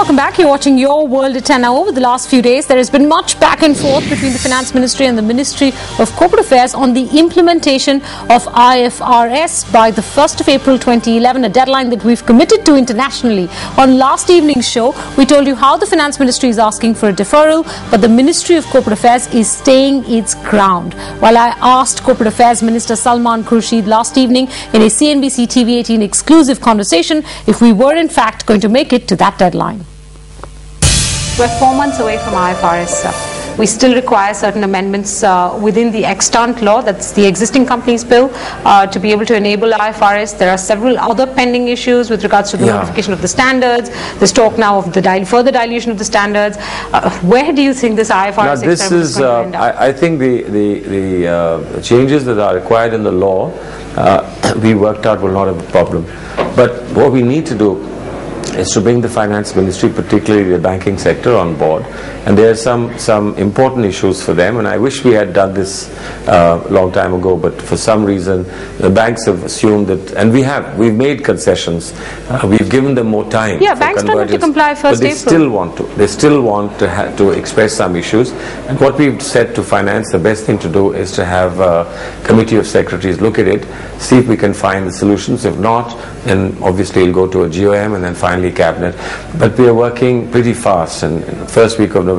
welcome back. You're watching Your World at 10. Now, over the last few days, there has been much back and forth between the Finance Ministry and the Ministry of Corporate Affairs on the implementation of IFRS by the 1st of April 2011, a deadline that we've committed to internationally. On last evening's show, we told you how the Finance Ministry is asking for a deferral, but the Ministry of Corporate Affairs is staying its ground. While I asked Corporate Affairs Minister Salman Khurshid last evening in a CNBC TV18 exclusive conversation if we were in fact going to make it to that deadline. We're 4 months away from IFRS. We still require certain amendments within the extant law, that's the existing companies bill, to be able to enable IFRS. There are several other pending issues with regards to the notification of the standards. There's talk now of the further dilution of the standards. Where do you think this IFRS this is, going to end up? I think the changes that are required in the law, we worked out will not have a problem. But what we need to do is to bring the Finance Ministry, particularly the banking sector, on board. And there are some important issues for them, and I wish we had done this long time ago, but for some reason the banks have assumed that, and we've made concessions, we've given them more time. Yeah, banks don't have to comply first April. They still want to express some issues, and what we've said to Finance, the best thing to do is to have a committee of secretaries look at it, see if we can find the solutions. If not, then obviously it'll go to a GOM and then finally Cabinet. But we are working pretty fast, and in the first week of November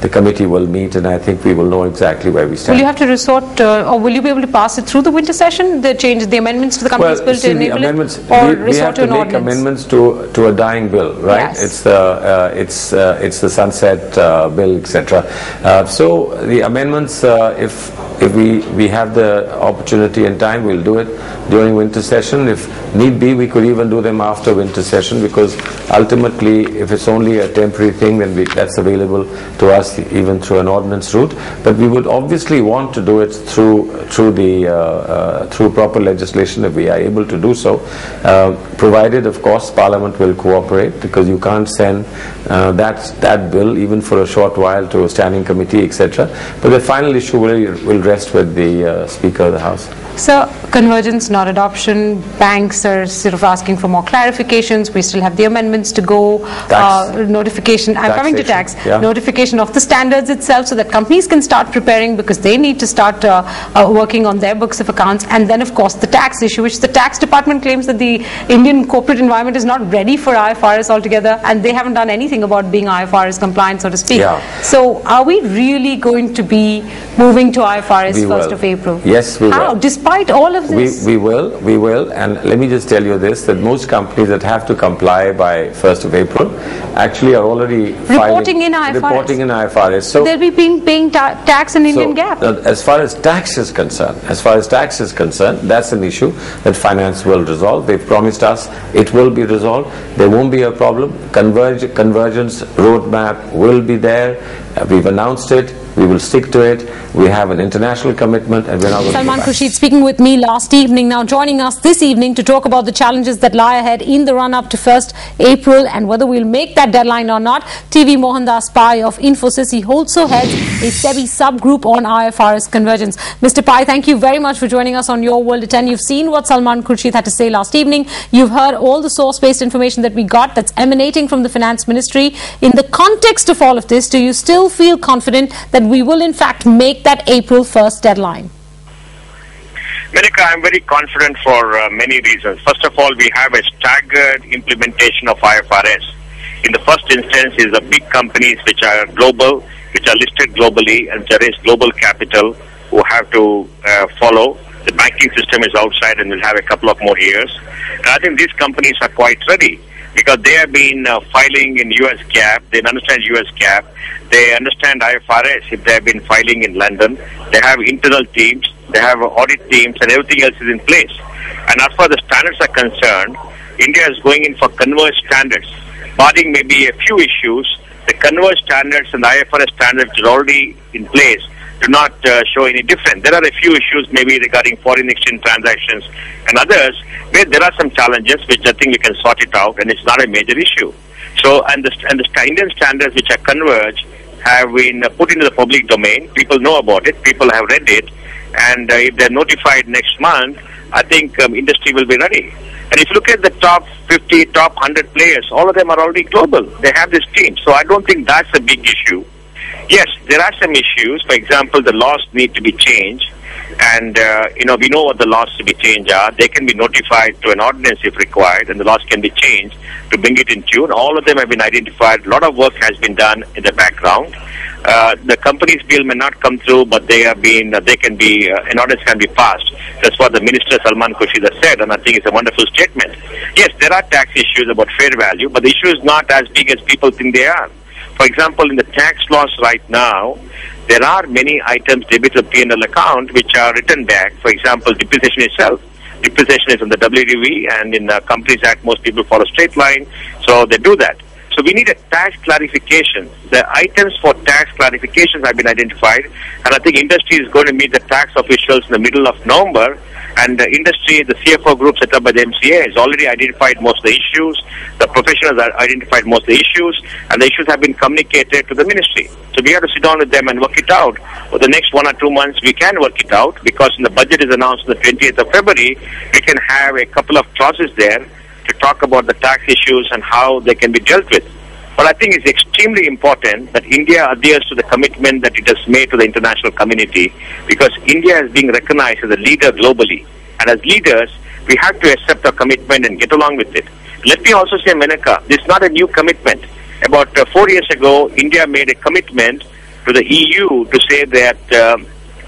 the committee will meet, and I think we will know exactly where we stand. Will you have to resort, or will you be able to pass it through the winter session, the amendments to the company's bill to enable it, or we have to make amendments to a dying bill, right? Yes. It's the sunset bill, etc. So the amendments, if we have the opportunity and time, we'll do it during winter session. If need be, we could even do them after winter session, because ultimately, if it's only a temporary thing, then that's available to us even through an ordinance route. But we would obviously want to do it through proper legislation if we are able to do so, provided, of course, Parliament will cooperate, because you can't send that bill even for a short while to a standing committee, etc. But the final issue will rest with the Speaker of the House. So, convergence, not adoption. Banks are sort of asking for more clarifications. We still have the amendments to go. Notification. I'm coming to tax. Yeah. Notification of the standards itself, so that companies can start preparing, because they need to start working on their books of accounts. And then, of course, the tax issue, which the tax department claims that the Indian corporate environment is not ready for IFRS altogether, and they haven't done anything about being IFRS compliant, so to speak. Yeah. So, are we really going to be moving to IFRS 1st of April? Yes, we will. How? Despite all of this? We will, and let me just tell you this, that most companies that have to comply by 1st of April actually are already reporting in IFRS. So they'll be paying tax in Indian GAAP. As far as tax is concerned, that's an issue that Finance will resolve. They've promised us it will be resolved. There won't be a problem. Convergence roadmap will be there. We've announced it. We will stick to it. We have an international commitment, and we're not going to Salman Khurshid speaking with me last evening, now joining us this evening to talk about the challenges that lie ahead in the run-up to 1st April and whether we'll make that deadline or not. TV Mohandas Pai of Infosys, he also heads a SEBI subgroup on IFRS convergence. Mr. Pai, thank you very much for joining us on Your World at 10. You've seen what Salman Khurshid had to say last evening. You've heard all the source-based information that we got that's emanating from the Finance Ministry. In the context of all of this, do you still feel confident that we will in fact make that April 1st deadline? Monica, I'm very confident for many reasons. First of all, we have a staggered implementation of IFRS. In the first instance is the big companies which are global, which are listed globally, and there is global capital who have to follow. The banking system is outside and will have a couple of more years. And I think these companies are quite ready, because they have been filing in US GAAP, they understand US GAAP, they understand IFRS if they have been filing in London, they have internal teams, they have audit teams, and everything else is in place. And as far as the standards are concerned, India is going in for converged standards. Barring maybe a few issues, the converged standards and the IFRS standards which are already in place do not show any difference. There are a few issues maybe regarding foreign exchange transactions and others where there are some challenges which I think we can sort it out, and it's not a major issue. So, and the Indian standards which are converged have been put into the public domain. People know about it, people have read it, and if they're notified next month, I think industry will be ready. And if you look at the top 50, top 100 players, all of them are already global. They have this team. So I don't think that's a big issue. Yes, there are some issues. For example, the laws need to be changed. And, we know what the laws to be changed are. They can be notified to an ordinance if required, and the laws can be changed to bring it in tune. All of them have been identified. A lot of work has been done in the background. The companies bill may not come through, but an ordinance can be passed. That's what the Minister Salman Khurshid has said, and I think it's a wonderful statement. Yes, there are tax issues about fair value, but the issue is not as big as people think they are. For example, in the tax laws right now, there are many items debited to the P&L account which are written back. For example, depreciation itself. Depreciation is on the WDV, and in the Companies Act, most people follow straight line, so they do that. So we need a tax clarification. The items for tax clarifications have been identified, and I think industry is going to meet the tax officials in the middle of November. And the industry, the CFO group set up by the MCA, has already identified most of the issues. The professionals have identified most of the issues, and the issues have been communicated to the ministry. So we have to sit down with them and work it out. For the next 1 or 2 months, we can work it out, because when the budget is announced on the 20th of February, we can have a couple of clauses there to talk about the tax issues and how they can be dealt with. But I think it's extremely important that India adheres to the commitment that it has made to the international community, because India is being recognized as a leader globally. And as leaders, we have to accept our commitment and get along with it. Let me also say, Menaka, this is not a new commitment. About 4 years ago, India made a commitment to the EU to say that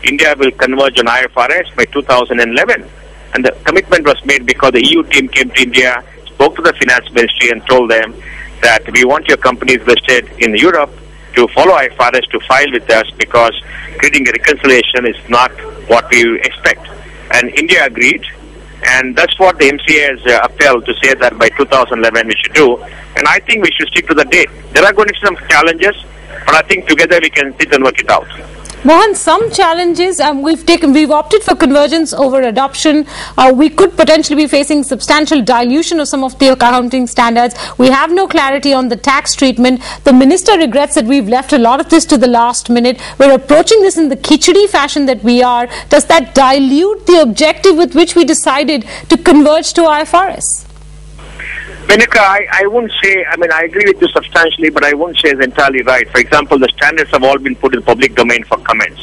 India will converge on IFRS by 2011. And the commitment was made because the EU team came to India, spoke to the finance ministry and told them that we want your companies listed in Europe to follow IFRS, to file with us, because creating a reconciliation is not what we expect. And India agreed, and that's what the MCA has upheld, to say that by 2011 we should do. And I think we should stick to the date. There are going to be some challenges, but I think together we can sit and work it out. Mohan, some challenges, we've opted for convergence over adoption. We could potentially be facing substantial dilution of some of the accounting standards. We have no clarity on the tax treatment. The minister regrets that we've left a lot of this to the last minute. We're approaching this in the khichdi fashion that we are. Does that dilute the objective with which we decided to converge to IFRS? Menaka, I wouldn't say, I agree with you substantially, but I wouldn't say it's entirely right. For example, the standards have all been put in public domain for comments.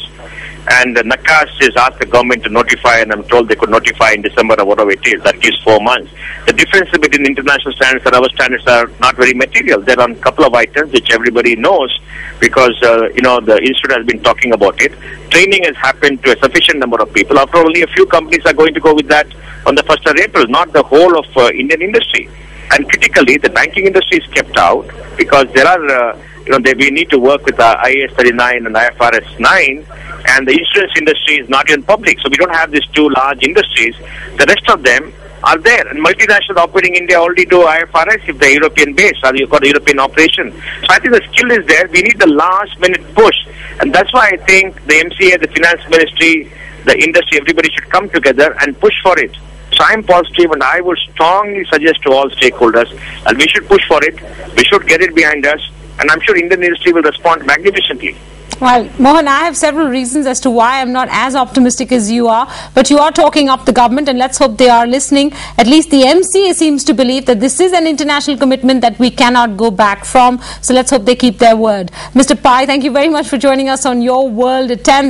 And NACAS has asked the government to notify, and I'm told they could notify in December or whatever it is. That gives 4 months. The difference between international standards and our standards are not very material. There are a couple of items which everybody knows, because, the institute has been talking about it. Training has happened to a sufficient number of people. After all, only a few companies are going to go with that on the 1st of April, not the whole of Indian industry. And critically, the banking industry is kept out, because there are, we need to work with IAS 39 and IFRS 9, and the insurance industry is not even public. So we don't have these two large industries. The rest of them are there. And multinational operating in India already do IFRS if they're European based, or you've got a European operation. So I think the skill is there. We need the last minute push. And that's why I think the MCA, the finance ministry, the industry, everybody should come together and push for it. So I'm positive, and I would strongly suggest to all stakeholders that we should push for it, we should get it behind us, and I'm sure Indian industry will respond magnificently. Well, Mohan, I have several reasons as to why I'm not as optimistic as you are, but you are talking up the government, and let's hope they are listening. At least the MCA seems to believe that this is an international commitment that we cannot go back from, so let's hope they keep their word. Mr. Pai, thank you very much for joining us on Your World at 10.